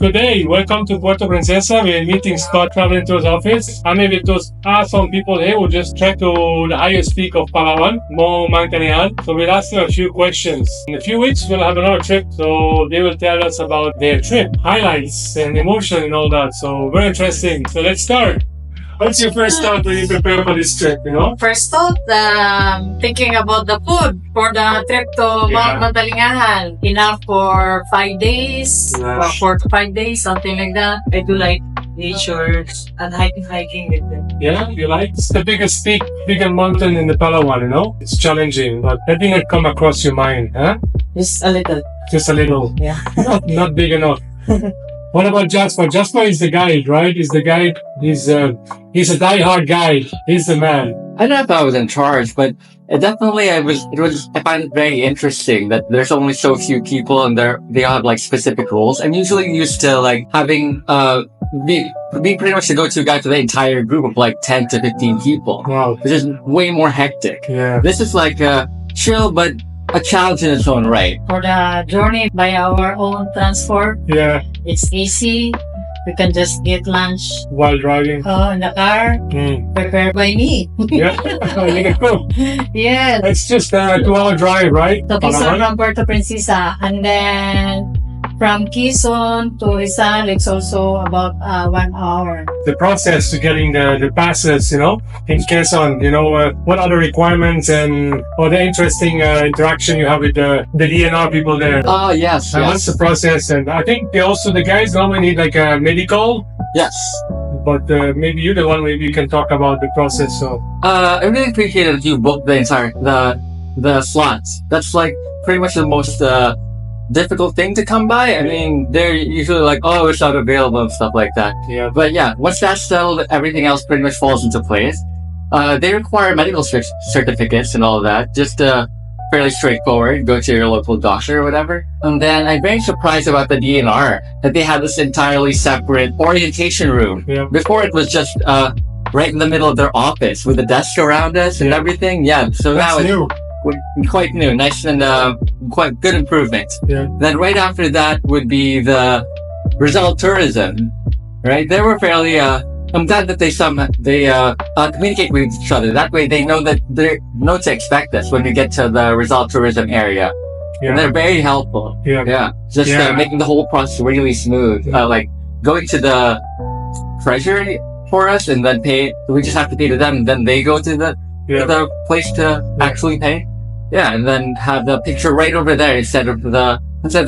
Good day. Welcome to Puerto Princesa. We're meeting Scott traveling to his office. I'm here with those awesome people here who just trekked to the highest peak of Palawan, Mt Mantalingajan. So we'll ask them a few questions. In a few weeks, we'll have another trip. So they will tell us about their trip, highlights and emotion and all that. So very interesting. So let's start. What's your first thought when you prepare for this trip, First thought, thinking about the food for the trip to Mt Mantalingajan. Enough for 5 days, or 4 to 5 days, something like that. I do like nature and hiking with them. Yeah, you like? It's the biggest peak, biggest mountain in the Palawan, It's challenging, but I think it come across your mind, huh? Just a little. Just a little. Yeah. Not big enough. What about Jasper? Jasper is the guide, right? He's the guide. He's a die-hard guide. He's the man. I don't know if I was in charge, but I find it very interesting that there's only so few people and they all have like specific roles. I'm usually used to like having, being pretty much the go-to guy for the entire group of like 10 to 15 people. Wow. Which is way more hectic. Yeah. This is like chill, but a challenge in its own right. For the journey by our own transport, Yeah. it's easy. We can just get lunch While driving. in the car, prepared by me. Yeah. You can cook. Yes. It's just a 2-hour drive, right? So Quezon from Puerto Princesa, and then from Quezon to Rizal, it's also about 1 hour. The process to getting the passes, in Quezon, what are the requirements and or the interesting interaction you have with the DNR people there? Oh, yes, And what's the process? And I think the guys normally need like a medical, Yes. but maybe you're the one, maybe you can talk about the process. So I really appreciate that you booked the slots. That's like pretty much the most difficult thing to come by. I mean, they're usually like, oh, it's not available and stuff like that. yeah, But yeah, once that's settled, everything else pretty much falls into place. They require medical certificates and all of that. Just fairly straightforward. Go to your local doctor or whatever. And then I'm very surprised about the DNR that they have this entirely separate orientation room. Yeah. Before it was just right in the middle of their office with a desk around us and everything. Yeah, so that's now it's new. quite new, nice and quite good improvement. Yeah. Then right after that would be the Rizal tourism, right? They were fairly. I'm glad that they communicate with each other. That way, they know that they know to expect us when we get to the Rizal tourism area. Yeah. And they're very helpful. Yeah. Yeah, just Yeah. making the whole process really smooth. Like going to the treasury for us, and then pay. We just have to pay to them, and then they go to the place to actually pay. Yeah, and then have the picture right over there instead of the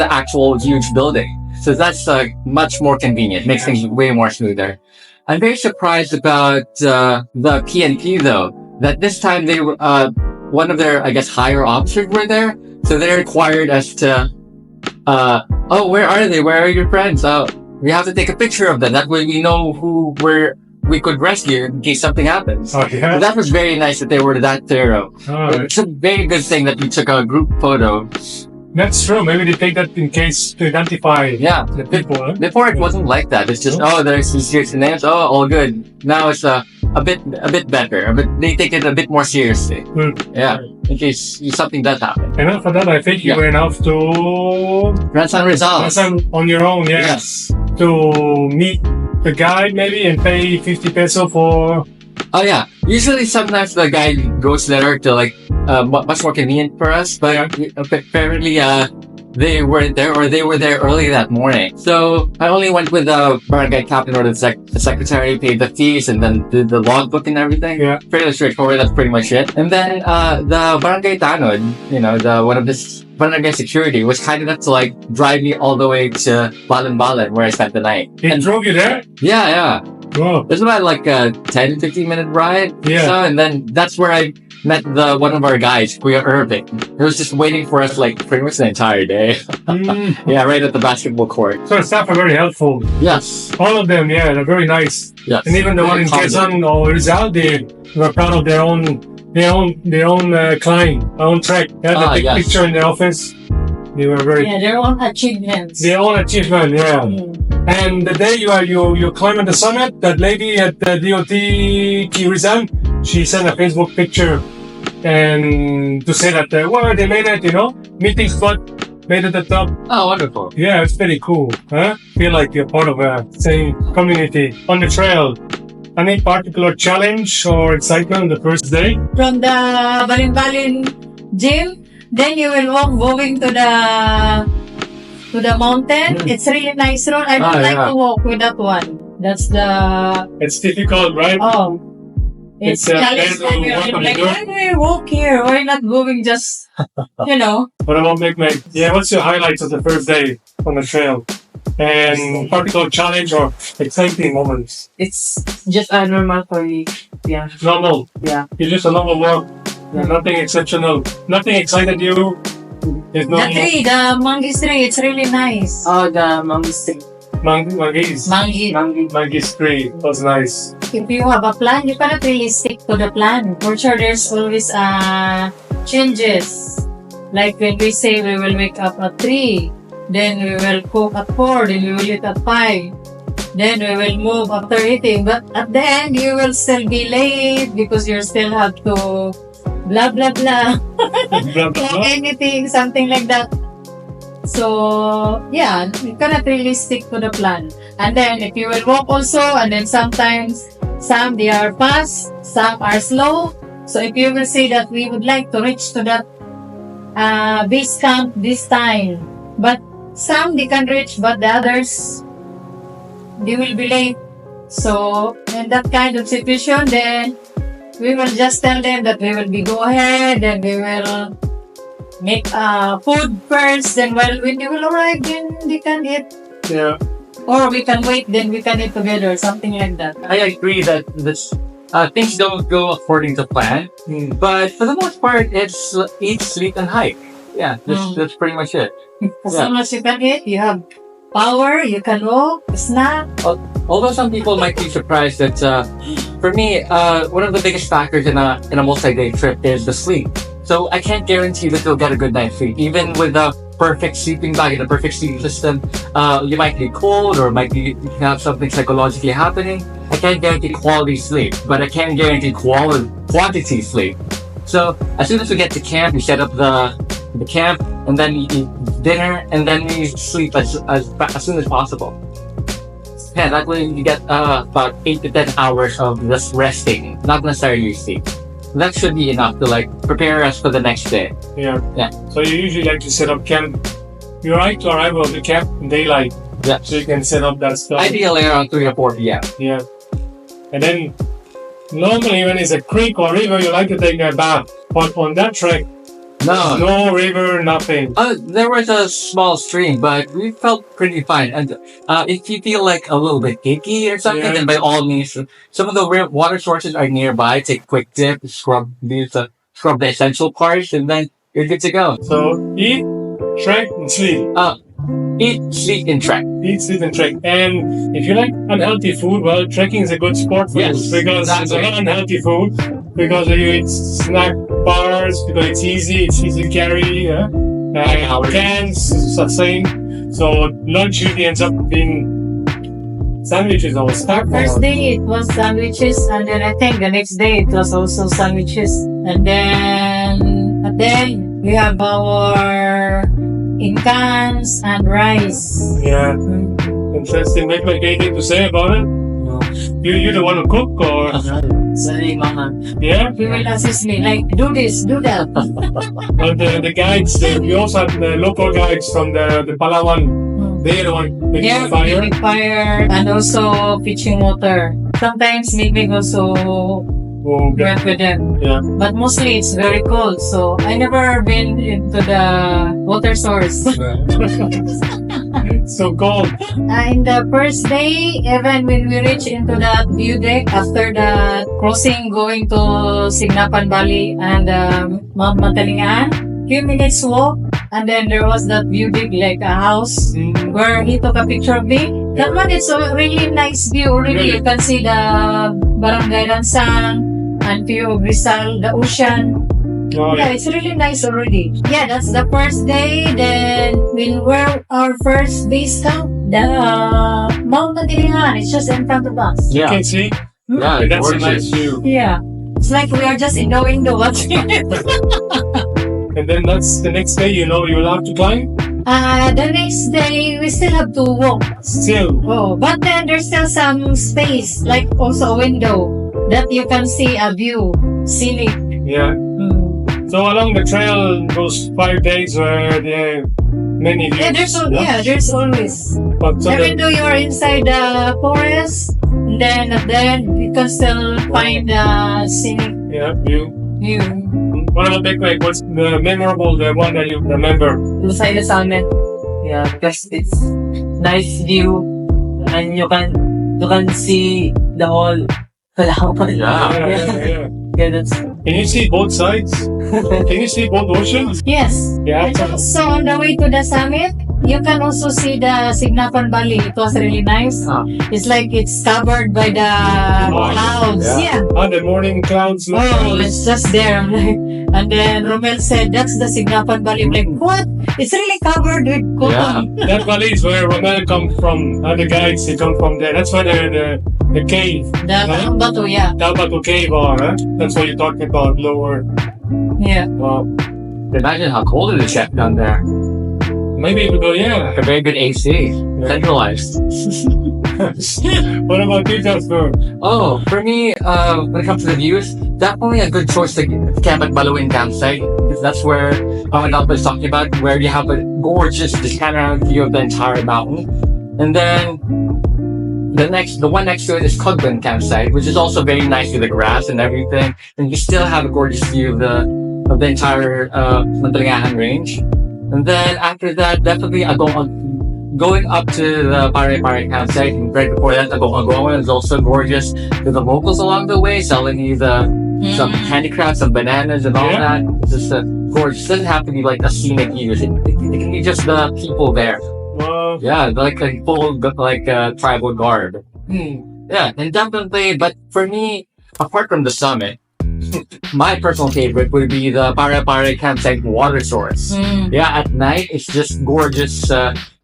actual huge building. So that's much more convenient. Makes things way more smoother. I'm very surprised about the PNP though. That this time they were one of their higher officers were there, so they required us to oh, where are they? Where are your friends? Oh, we have to take a picture of them. That way we know we could rescue in case something happens. Oh, yeah. So that was very nice that they were that thorough. Oh, It's a very good thing that you took a group photo. that's true. Maybe they take that in case to identify Yeah. the people. Huh? Before it wasn't like that. It's just, there's these names. Oh, all good. Now it's a bit better. But they take it a bit more seriously. Good. Yeah. In case something does happen. And after that, I think you Yeah. went off to Grandson Rizal. on your own, Yes. to meet the guide maybe and pay 50 peso for. Oh yeah. Usually sometimes the guy goes there to like much more convenient for us, but apparently they weren't there or they were there early that morning. So I only went with the barangay captain or the secretary, paid the fees and then did the logbook and everything. Yeah. Fairly straightforward, that's pretty much it. And then the barangay tanod, one of this barangay security was kind enough to like drive me all the way to Balan where I spent the night. He drove you there? Yeah. Oh, It's about like a 10-15 minute ride. Yeah. So, and then that's where I met one of our guys, Kuya Irving. He was just waiting for us like pretty much the entire day. Yeah, right at the basketball court. So the staff are very helpful. Yes. All of them, yeah, they're very nice. Yes. And even the one in Quezon or Rizal, they were proud of their own climb, their own trek. They had a big picture in the office. They were very. Yeah, their own achievements. Their own achievement, yeah. And the day you climb on the summit, that lady at the DOT Rizal, she sent a Facebook picture and to say that they made it, meeting spot made it to the top. Oh, wonderful. Yeah, it's pretty cool. Huh? Feel like you're part of a same community on the trail. Any particular challenge or excitement on the first day? From the Balin gym, then you will walk going to the mountain. It's really nice road. I don't like to walk with that one. That's the It's difficult, right? it's It's a challenge better for me. walk on the Like, dirt. why do I walk here? Why not going just, What about Meg? Yeah, what's your highlights of the first day on the trail? And particular challenge or exciting moments? it's just normal for me. Yeah. Normal. Yeah. It's just a normal walk. Nothing exceptional. Nothing excited you. There's no The tree, the manggis tree, it's really nice. Oh, the manggis tree. manggis. Manggis tree was nice. If you have a plan, you cannot really stick to the plan. For sure, there's always changes. Like when we say we will wake up at 3, then we will cook at 4, then we will eat at 5. Then we will move after eating. But at the end, you will still be late because you still have to blah, blah, blah. Blah, blah, blah. Anything, something like that. So, yeah, you cannot really stick to the plan. And then, if you will walk also, and then sometimes, some they are fast, some are slow. So, if you will say that we would like to reach to that base camp this time, but some they can reach, but the others, they will be late. So, in that kind of situation, then, we will just tell them that we will be go ahead and we will make food first, then when they will arrive, then they can eat. Yeah. Or we can wait, then we can eat together, something like that. I agree that things don't go according to plan, but for the most part, it's eat, sleep, and hike. Yeah, that's pretty much it. As long as you can eat, you have power, you can walk, snack. Although some people might be surprised that, for me, one of the biggest factors in a multi-day trip is the sleep. So I can't guarantee that you'll get a good night's sleep. Even with a perfect sleeping bag and a perfect sleep system, you might be cold or you can have something psychologically happening. I can't guarantee quality sleep, but I can guarantee quantity sleep. So as soon as we get to camp, we set up the camp, and then we eat dinner, and then we sleep as soon as possible. Yeah, that way you get about 8 to 10 hours of just resting, not necessarily sleep. That should be enough to prepare us for the next day. Yeah. Yeah. So you usually like to set up camp. You like to arrive at the camp in daylight. Yeah. So you can set up that stuff. Ideally around 3 or 4 p.m. Yeah. And then normally when it's a creek or river, you like to take a bath. But on that trek, no river, nothing. There was a small stream, but we felt pretty fine. And if you feel like a little bit icky or something, then by all means, some of the water sources are nearby. Take a quick dip, scrub the essential parts, and then you're good to go. So eat, trek, and sleep. Eat, sleep, and trek. Eat, sleep, and trek. And if you like unhealthy food, well, trekking is a good sport for you because it's a lot of unhealthy food. Because you eat snack bars, because it's easy to carry. Cans, it's the same. So lunch usually ends up being sandwiches or snack bars. First day it was sandwiches, and then I think the next day it was also sandwiches. And then we have our cans and rice. Yeah. Interesting. Maybe anything to say about it? No. You the one who cook or? Sorry, mama. Yeah. He will assist me, like, do this, do that. Well, the guides, we also have the local guides from the Palawan. They're the one making the fire. Making fire and also fetching water. Sometimes Mig also went with them. Yeah. But mostly it's very cold, so I never been into the water source. It's so cold. In the first day, even when we reach into that view deck, after the crossing going to Signapan Valley and Mt Mantalingajan, few minutes walk, and then there was that view deck, like a house, where he took a picture of me. That one, it's a really nice view already. You can see the Barangay Lansang and view of Rizal, the ocean. Oh, Yeah, it's really nice already. Yeah, that's the first day. Then we were our first base camp, the Mt Mantalingajan. It's just in front of us. You Yeah. can see. Yeah, And that's a gorgeous. nice view. Yeah, it's like we are just in the window watching it. And then that's the next day. You'll have to climb. The next day, we still have to walk. Still. Oh, but then there's still some space, like also a window, that you can see a view, scenic. Yeah. Mm. So along the trail, those 5 days where there are many views. There's always. But so Even though you're inside the forest, then you can still find the scenic view. view. What about Big What's the memorable, the one that you remember? Masaya sa amin. Yeah, because it's nice view and you can see the whole Palawan. Yeah. Yeah, that's Can you see both sides? Can you see both oceans? Yes. Yeah. And also on the way to the summit, you can also see the Signapan Valley. It was really nice. It's like it's covered by the clouds. Yeah. The morning clouds look Oh, nice. it's just there. I'm like, and then Romel said, that's the Signapan Valley. I'm like, what? It's really covered with cotton. That valley is where Romel comes from. The guides, they come from there. That's where the cave. The Bato, yeah. Tabato cave are, huh? That's what you're talking about, lower. Yeah. Imagine how cold it is down there. Maybe we go, yeah. A very good AC, centralized. What about you, Jasper? Oh, for me, when it comes to the views, definitely a good choice to camp at Baluin campsite. Because that's where Alpha was talking about, where you have a gorgeous panoramic view of the entire mountain. And then the one next to it is Cugban campsite, which is also very nice with the grass and everything. And you still have a gorgeous view of the entire Mantalingajan range. And then after that, definitely going up to the Pare Pare campsite. And right before that, Agong is also gorgeous. With the locals along the way selling you some handicrafts, some bananas and all that. It's just gorgeous. It doesn't have to be like a scenic view. It can be just the people there. Yeah, like a full tribal garb. Yeah, and definitely. But for me, apart from the summit, my personal favorite would be the Pare Pare campsite water source. Yeah, at night it's just gorgeous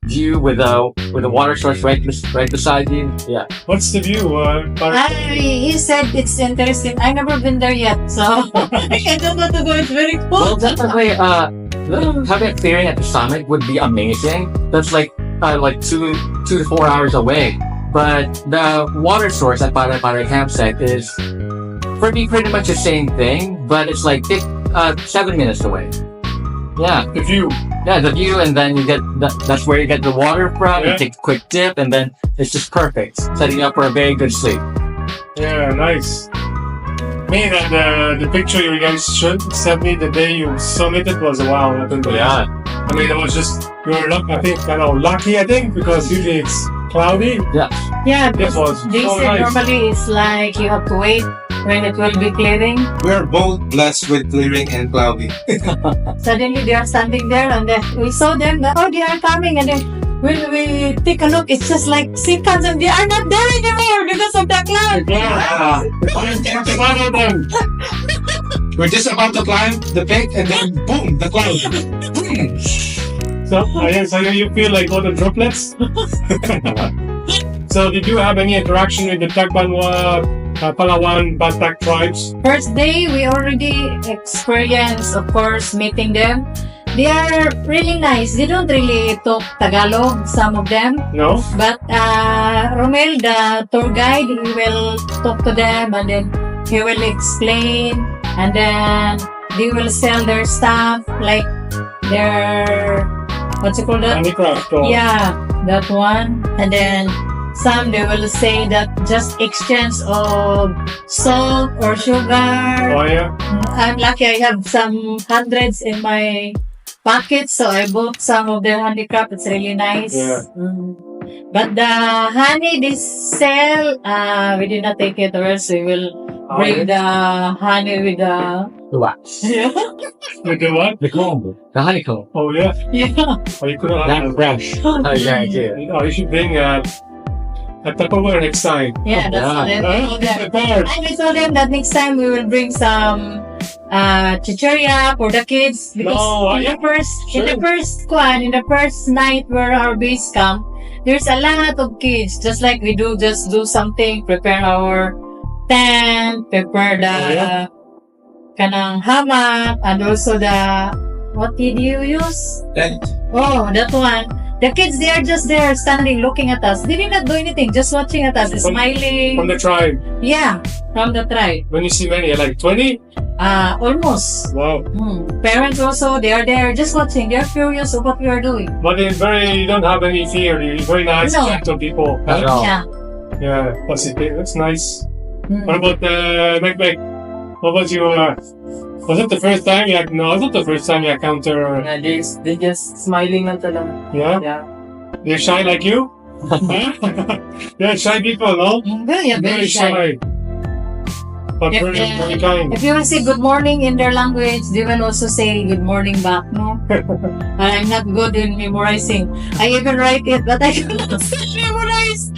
view with a water source right beside you. Yeah. What's the view? He said it's interesting. I've never been there yet, so I don't want to go. It's very cool. Well, definitely. Having a clearing at the summit would be amazing. That's like 2 to 4 hours away. But the water source at Pare Pare campsite is, for me, pretty much the same thing, but it's like 7 minutes away. Yeah. The view. Yeah, the view, and then you get that's where you get the water from. You take a quick dip, and then it's just perfect, setting you up for a very good sleep. Yeah, nice. Me, the picture you guys sent me the day you summited was wow. Yeah. I mean, it was just lucky. I think because usually it's cloudy. Yeah, This was they so said nice. normally it's like you have to wait when it will be clearing. We're both blessed with clearing and cloudy. Suddenly they are standing there, and then we saw them. Oh, they are coming, and then when we take a look, it's just like seconds, and they are not there anymore because of the cloud. We're just about to climb the peak and then boom, the cloud. Boom. So you feel like all the droplets? So did you have any interaction with the Tagbanwa, Palawan, Batak tribes? First day, we already experienced, of course, meeting them. They are really nice. They don't really talk Tagalog, some of them. No? But Romel, the tour guide, he will talk to them, and then he will explain, and then they will sell their stuff, like their, what's it called? Handicraft. Yeah, that one. And then some they will say that just exchange of salt or sugar. Oh yeah? I'm lucky I have some hundreds in my pocket, so I bought some of their handicraft. It's really nice. Yeah. But the honey they sell, we did not take it, or else we will bring the honey with the The wax. yeah. With the what? The comb. The honeycomb. Oh yeah? Yeah. Oh, you couldn't That's fresh. Oh, yeah, yeah. Oh, you should bring a Tupperware next time. Yeah, that's what I told them. Prepared. And we told them that next time we will bring some chicheria for the kids, because No, in yeah. the first night where our base camp, there's a lot of kids, just like we do, just do something, prepare our tent, prepare the Oh, yeah. kanang hammock, and also the what did you use? Tent. Oh, that one. The kids, they are just there standing looking at us. They did not do anything, just watching at us, From smiling. the tribe. Yeah, from the tribe. When you see many, like 20? Almost. Wow. Parents also, they are there just watching. They are curious of what we are doing. But you don't have any fear. You're very nice, No. gentle people. Not at all. Yeah. Yeah, positive. That's nice. Mm. What about Mek? What was you? Was it the first time you? No, it's not the first time you encounter. Yeah, they just smiling lang talaga. Yeah, Yeah. they're shy like you. Huh? They're shy people, no? Very shy. But If, very kind. If you will say good morning in their language, they will also say good morning back, no? I'm not good in memorizing. I even write it, but I cannot memorize.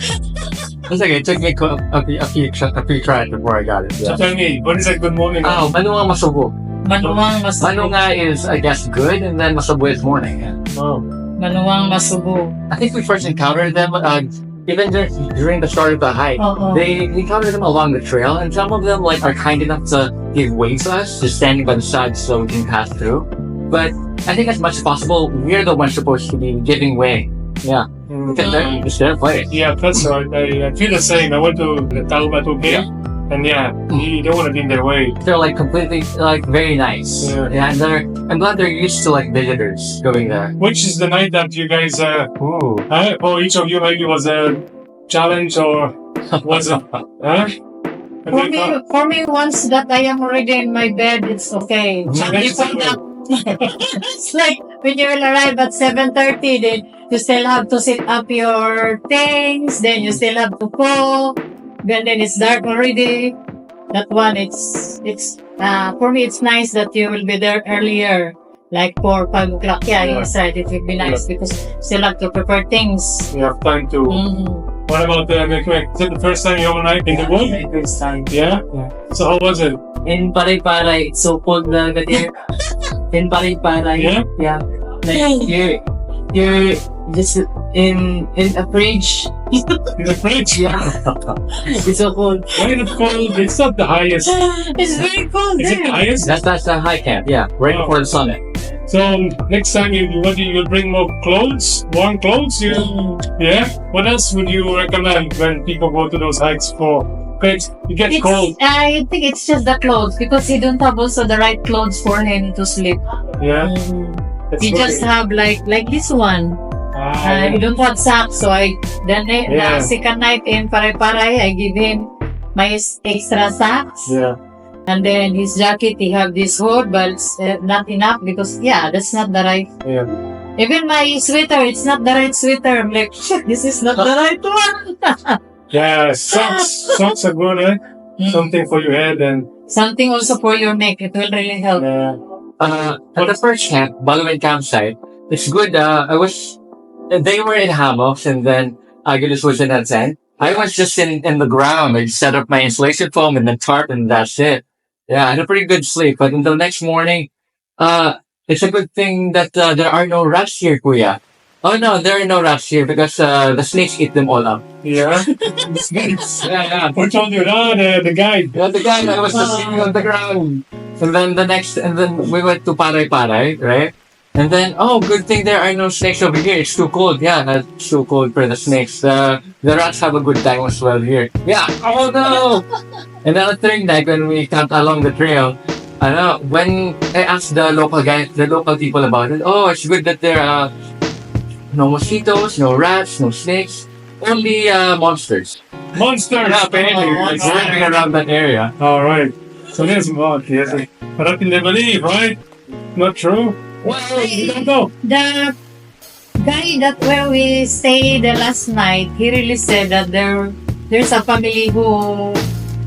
It's okay. It took me a few tries before I got it. So Yeah. tell me, what is a good morning? Oh, manuang masubo. Manuwang masubo. Manunga is, I guess, good, and then masubo is morning. Yeah. Oh. Manuwang masubo. I think we first encountered them even during the start of the hike. Oo. They encountered them along the trail, and some of them like are kind enough to give way to us, just standing by the side so we can pass through. But I think as much as possible, we're the ones supposed to be giving way. Yeah, because it's their place. Yeah, that's right. I feel the same. I went to the Taubatu Cave, and yeah, you don't want to be in their way. They're like completely like very nice. Yeah. And I'm glad they're used to like visitors going there. Which is the night that you guys, Ooh. for each of you maybe was a challenge or was it? Huh? For me, once that I am already in my bed, it's okay. Before that, it's like when you will arrive at 7:30, then you still have to set up your things, then you still have to cook, then it's dark already. That one, it's for me, it's nice that you will be there earlier, like 4, 5 o'clock. Yeah, Yeah. inside it would be nice because still have to prepare things. You have time to. What about Mek? Is it the first time you overnight in the wood? My first time. Yeah? Yeah. So how was it? In Paray-Paray, it's so cold na there. In Paray-Paray. Yeah? Yeah. Like you're just in a fridge. In the fridge? Yeah. It's so cold. Why is it cold? It's not the highest. It's very cold Is it the there. highest? That's the high camp. Yeah, right Oh. before the summit. So next time you'll bring more clothes, warm clothes. Yeah. What else would you recommend when people go to those hikes for? Because you get cold. I think it's just the clothes because he don't have also the right clothes for him to sleep. Yeah. That's He okay. just have like this one. Ah, He don't have socks, so the Yeah. second night in Paray-Paray, I give him my extra socks. yeah. And then his jacket, he have this hood, but it's not enough because, yeah, that's not the right. Yeah. Even my sweater, it's not the right sweater. I'm like, shit, this is not the right one. Yeah. Socks are good, eh? Something for your head and. Something also for your neck. It will really help. Yeah. At the first camp, Baluin campsite, it's good. They were in hammocks, and then Agilus was in a tent. I was just in the ground. I set up my insulation foam and then tarp, and that's it. Yeah, I had a pretty good sleep. But in the next morning, it's a good thing that there are no rats here, Kuya. Oh no, there are no rats here because the snakes eat them all up. Yeah. Yeah. Who told you? No, the guide. Yeah, the guy that was just sleeping on the ground. And then we went to Paray-Paray, right? And then, oh, good thing there are no snakes over here. It's too cold. Yeah, it's too cold for the snakes. The rats have a good time as well here. Yeah. Oh no! And then the third night when we camped along the trail, I know when I asked the local people about it. Oh, it's good that there are no mosquitoes, no rats, no snakes, only monsters. Monsters. Yeah, apparently, like swimming around that area. All right. So there's more. Yes. But I can never believe, right? Not true. Well, you don't know. The guy that where we stayed the last night, he really said that there's a family who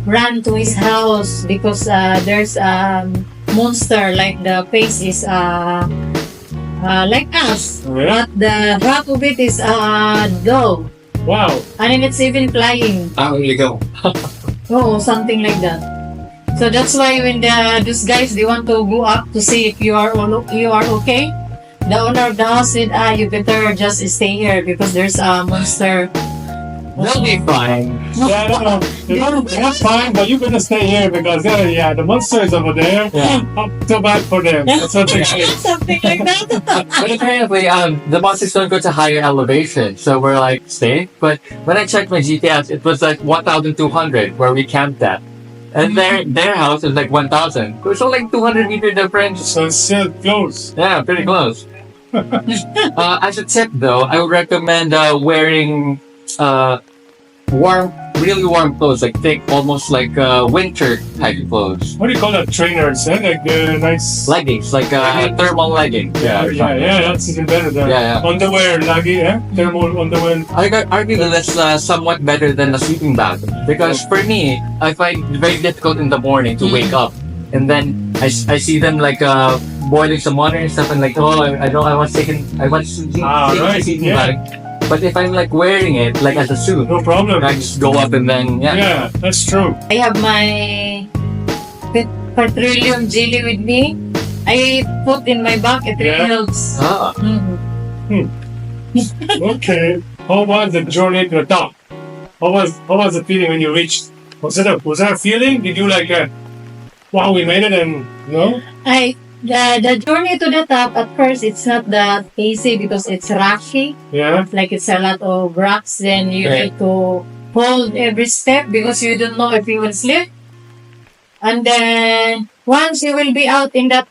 ran to his house because there's a monster, like the face is like us, Yeah. but the heart of it is a dog, Wow. and then it's even flying. How will you go? Oh, something like that. So that's why when these guys they want to go up to see if you are okay, the owner of the house said, you better just stay here because there's a monster They'll be fine. Yeah, no, they're fine, but you better stay here because the monster is over there. Yeah. Too bad for them. That's what they say. Something like that. But apparently, the monsters don't go to higher elevation, so we're like, stay. But when I checked my GPS, it was like 1,200 where we camped at. And their house is like 1,000. There's only like 200-meter difference. So it's still close. Yeah, pretty close. As a tip though, I would recommend wearing really warm clothes, like thick, almost like winter type clothes. What do you call that? Trainers, eh? Like nice Leggings, like thermal leggings. Yeah, that's even better than Yeah. underwear, lagi, eh? Thermal underwear. I could argue that that's somewhat better than a sleeping bag because for me, I find it very difficult in the morning to wake up, and then I see them like boiling some water and stuff, and like, oh, I want to take a sleeping yeah. bag. But if I'm like wearing it like as a suit, No problem. I just go up and then Yeah, that's true. I have my petroleum jelly with me. I put in my bag. It really Yeah. helps. Ah. Mhm. Okay. How was the journey to the top? How was the feeling when you reached? Was that a feeling? Did you like wow, we made it and no? The journey to the top, at first, it's not that easy because it's rocky. Yeah. Like it's a lot of rocks. Then you Right. need to hold every step because you don't know if you will slip. And then once you will be out in that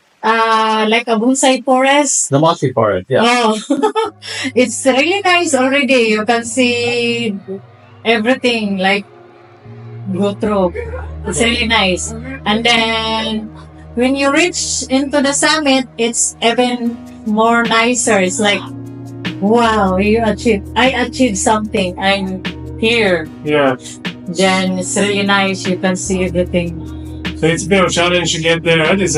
like a bonsai forest. The mossy forest, yeah. Oh, it's really nice already. You can see everything like go through. It's really nice. And then when you reach into the summit, it's even more nicer. It's like, wow, I achieved something. I'm here. Yeah. Then it's really nice. You can see everything. So it's a bit of a challenge to get there. It's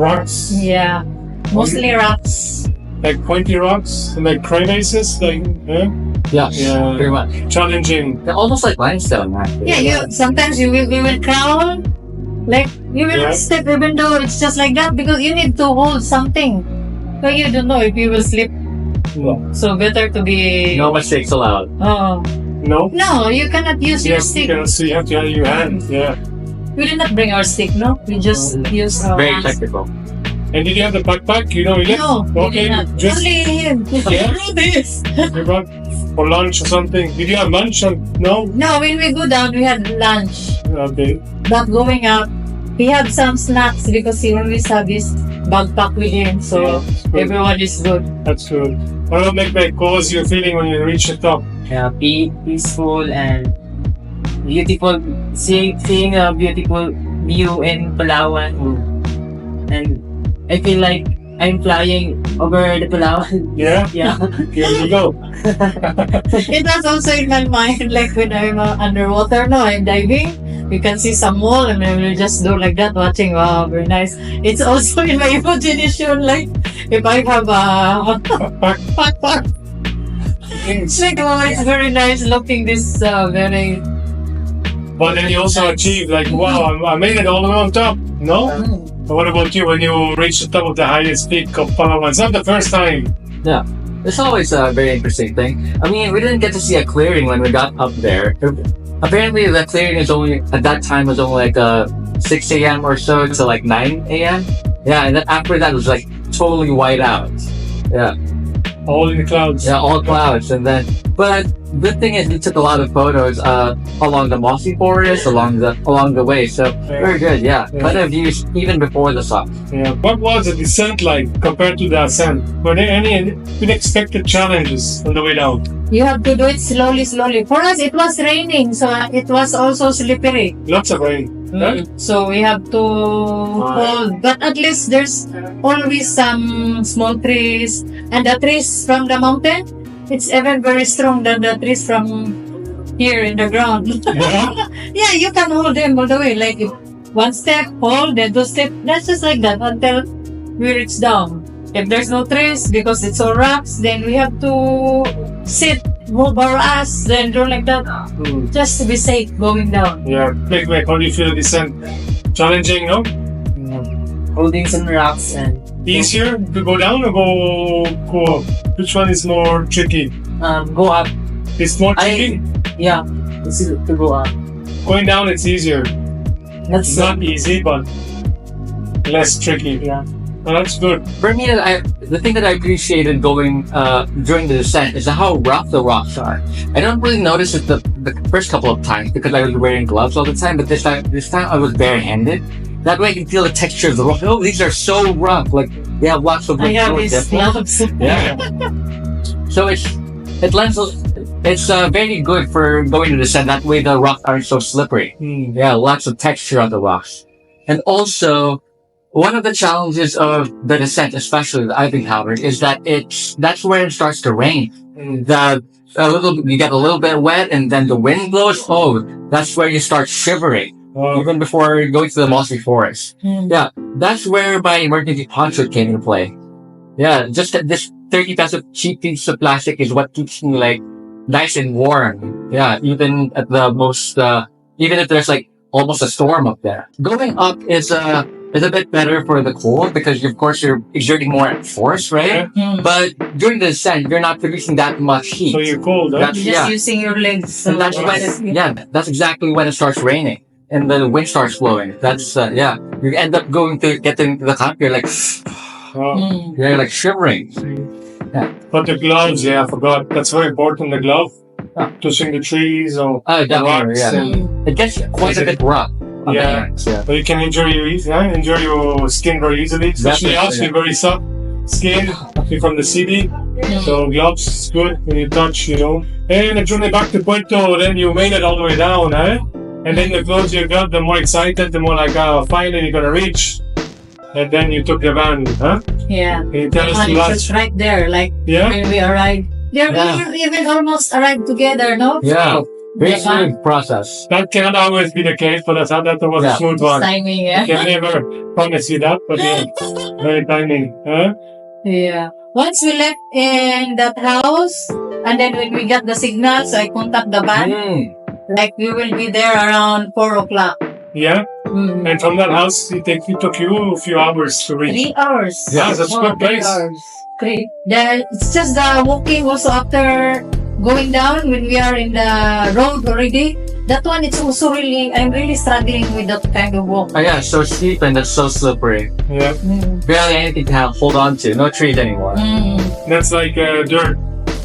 rocks, Yeah. Mostly rocks. like pointy rocks and like crevasses, like Yeah, Yeah. pretty much. challenging. They're almost like limestone, actually. Yeah, sometimes you will crawl. Like, you will Yeah. step even though it's just like that because you need to hold something. So you don't know if you will slip. So better to be... No mistakes allowed. Oh. No. No, you cannot use your Yes, stick. you have to have your hand. Yeah. We did not bring our stick, no? We just use our Very hands. technical. And did you have the backpack? You know, you No, we Okay, did not. just Only him. Yeah. Do this. you brought for lunch or something. Did you have lunch? No. No, when we go down, we had lunch. Okay. But going up, he had some snacks because he always have his backpack with him. So That's good. everyone is good. That's good. What about make cause you're feeling when you reach the top? Yeah, peaceful and beautiful. Seeing a beautiful view in Palawan, and I feel like I'm flying over the Palawan. Yeah. Yeah. Here we go. It was also in my mind, like when I'm underwater, no, I'm diving. You can see some wall and I will just do like that, watching. Wow, very nice. It's also in my imagination, like if I have a backpack. It's like, oh, it's very nice looking this very... But then you also achieved like, wow, I made it all the way on top. No? But what about you when you reach the top of the highest peak of Palawan? It's not the first time. Yeah. It's always a very interesting thing. I mean, we didn't get to see a clearing when we got up there. Apparently, the clearing is only, at that time, was only like 6 a.m. or so to like 9 a.m. Yeah, and then after that, it was like totally white out. Yeah. All in the clouds. Yeah, all clouds. And then, but good thing is we took a lot of photos along the mossy forest, along the way. So very good. Yeah, better views even before the sun. Yeah. What was the descent like compared to the ascent? Were there any unexpected challenges on the way down? You have to do it slowly. For us, it was raining, so it was also slippery. Lots of rain. Right? So we have to hold. But at least there's always some small trees. And the trees from the mountain, it's even very strong than the trees from here in the ground. Yeah. Yeah, you can hold them all the way. Like if one step, hold, then two step. That's just like that until we reach down. If there's no trees, because it's all rocks, then we have to sit, move our ass, then do like that. Just to be safe going down. Yeah. Like, how do you feel the descent? Challenging, no? Holding some rocks and Easier to go down or go up? Which one is more tricky? go up. It's more I- tricky. Yeah, it's easy to go up. Going down, it's easier. That's It's not easy, but less tricky. yeah. Oh, that's good. For me, the thing that I appreciated going during the descent is how rough the rocks are. I don't really notice it the first couple of times because I was wearing gloves all the time, but this time I was barehanded. That way I can feel the texture of the rock. Oh, these are so rough. Like they have lots of I have like, this gloves. Yeah. So it's very good for going to descent. That way the rocks aren't so slippery. Yeah, lots of texture on the rocks. And also, one of the challenges of the descent, especially that I've encountered, is that that's where it starts to rain. You get a little bit wet, and then the wind blows. Oh, that's where you start shivering, Oh, even before going to the mossy forest. Yeah, that's where my emergency poncho came into play. Yeah, just this 30 peso cheap piece of plastic is what keeps me like nice and warm. Yeah, even at the most, even if there's like almost a storm up there. Going up is a bit better for the cold because of course you're exerting more force, right? But during the descent, you're not producing that much heat. so you're cold, huh? That's, Just yeah. using your legs. And that's that's exactly when it starts raining and the wind starts blowing. That's you end up going to get into the camp. You're like Oh. you're like shivering. But the gloves, yeah, I forgot. That's very important, the glove. Yeah. To swing the trees or Oh, definitely. rocks. Yeah, And, it gets quite a bit rough. On the Yeah. hands, yeah. but you can injure your skin very easily. Especially Definitely, us, we're very soft skin. We're from the city. So gloves is good when you touch, And the journey back to Puerto, then you made it all the way down, eh? And then the closer you got, the more excited, the more like, finally you're gonna reach. And then you took the van, huh? Yeah. Can you tell us And the it's last? just right there, like Yeah? when we arrived. They're Yeah. even almost arrived together, no? Yeah, very The van. smooth process. That cannot always be the case, but that's how that was Yeah. a smooth one. Timing, yeah. Can never promise you that, but yeah, very timing, huh? Yeah. Once we left in that house, and then when we got the signals, I contact the van. Like we will be there around 4 o'clock. Yeah? Mm. And from that house, it took you a few hours to reach. 3 hours. Yeah, that's a good place. 3 hours. Great. It's just the walking also after going down when we are in the road already. That one, it's also I'm really struggling with that kind of walk. Oh yeah, so steep and it's so slippery. Yeah, Barely anything to hold on to. No trees anymore. that's like dirt.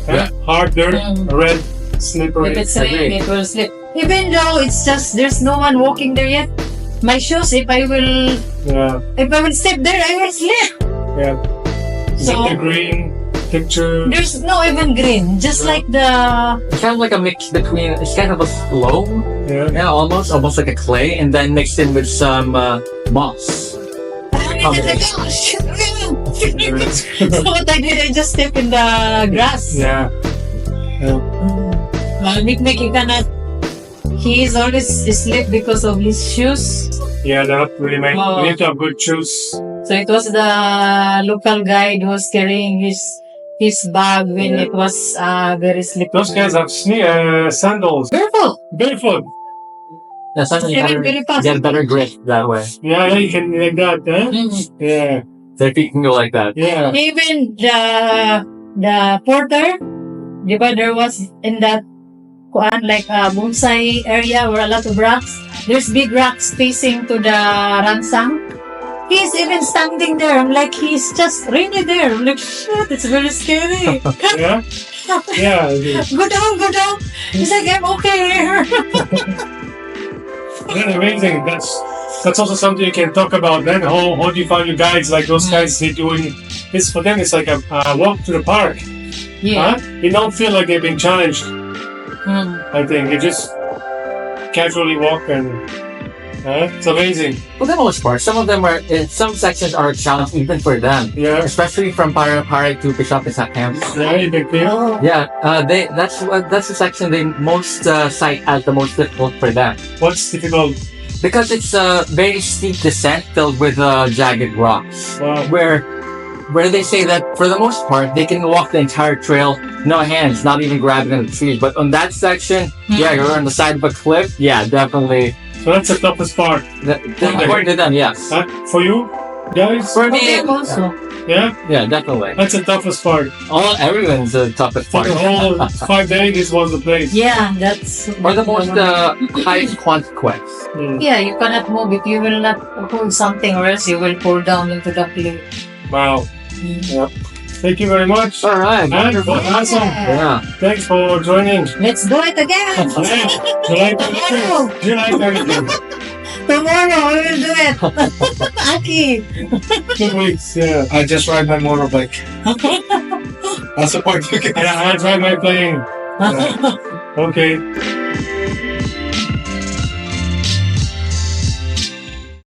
Yeah. Hard dirt, Mm. red, If slippery. it's rain, Agree. it will slip. Even though it's just, there's no one walking there yet. My shoes, if I will step there, I will slip. Yeah. So, Get the green picture. there's no even green. Just like the, It's kind of like a mix between, it's kind of a slow, Yeah. almost like a clay, and then mixed in with some moss. so what I did, I just step in the grass. Yeah. Nick, you cannot. He is always asleep because of his shoes. Yeah, that really make Oh. you need to have good shoes. So it was the local guide who was carrying his bag when it was very slippery. Those guys have sandals. Careful. Barefoot. Yeah, sometimes you Very, gotta very fast. get better grip that way. Yeah, you can like that, huh? Yeah. Their feet can go like that. Yeah. Even the porter, diba, there was in that like a bonsai area where a lot of rocks. There's big rocks facing to the ransang. He's even standing there. I'm like, he's just really there. I'm like, shit, it's very scary. Yeah. Yeah. it is. Go down. He's like, I'm okay here. Yeah, amazing. That's also something you can talk about. Then how do you find your guides like those guys? They doing this for them. It's like a walk to the park. Yeah. Huh? You don't feel like they've been challenged. Mm. I think they just casually walk and it's amazing. For the most part, some of them are, in some sections are a challenge even for them. Yeah. Especially from Parapara to Pisapisa camps. Yeah, you big deal. Yeah, that's the section they most cite as the most difficult for them. What's difficult? Because it's a very steep descent filled with jagged rocks. Wow. Where they say that for the most part they can walk the entire trail, no hands, not even grabbing on the trees. But on that section, yeah, you're on the side of a cliff. Yeah, definitely. So that's the toughest part. According to them, yes. Huh? For you guys? For Okay, me, also. Yeah, Yeah, definitely. that's the toughest part. Everyone's the toughest For part. the whole 5 days, this was the place. Yeah, that's... Or the most highest consequence. Yeah, you cannot move if you will not hold something or else you will fall down into the plate. Wow. Yep. Thank you very much. All right. And it was awesome. Yeah. Thanks for joining. Let's do it again! Yeah. Do you like everything? Tomorrow we will do it! Aki! 2 weeks, yeah. I just ride my motorbike. I'll support you guys. And I'll drive my plane. Okay.